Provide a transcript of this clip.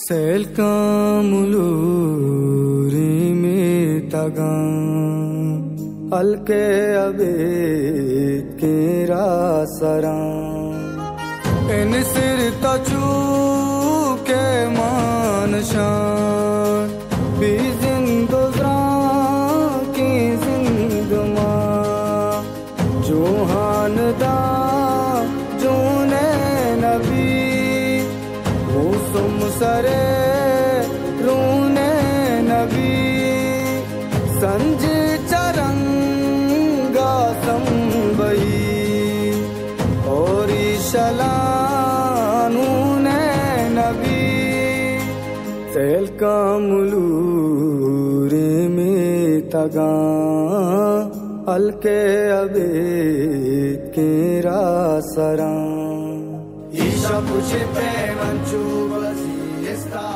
Sel kamuluri me tagan alke abed kera saran en sir tachu ke manshan bi zindozran ki zindma johan da jone nabi मौसम सरे रूने नबी संज चरंगा संबई और शलानूने नबी cell कामुलूरे में तगा अलके अबेद केरा सरा Isha pushite manchu basi esta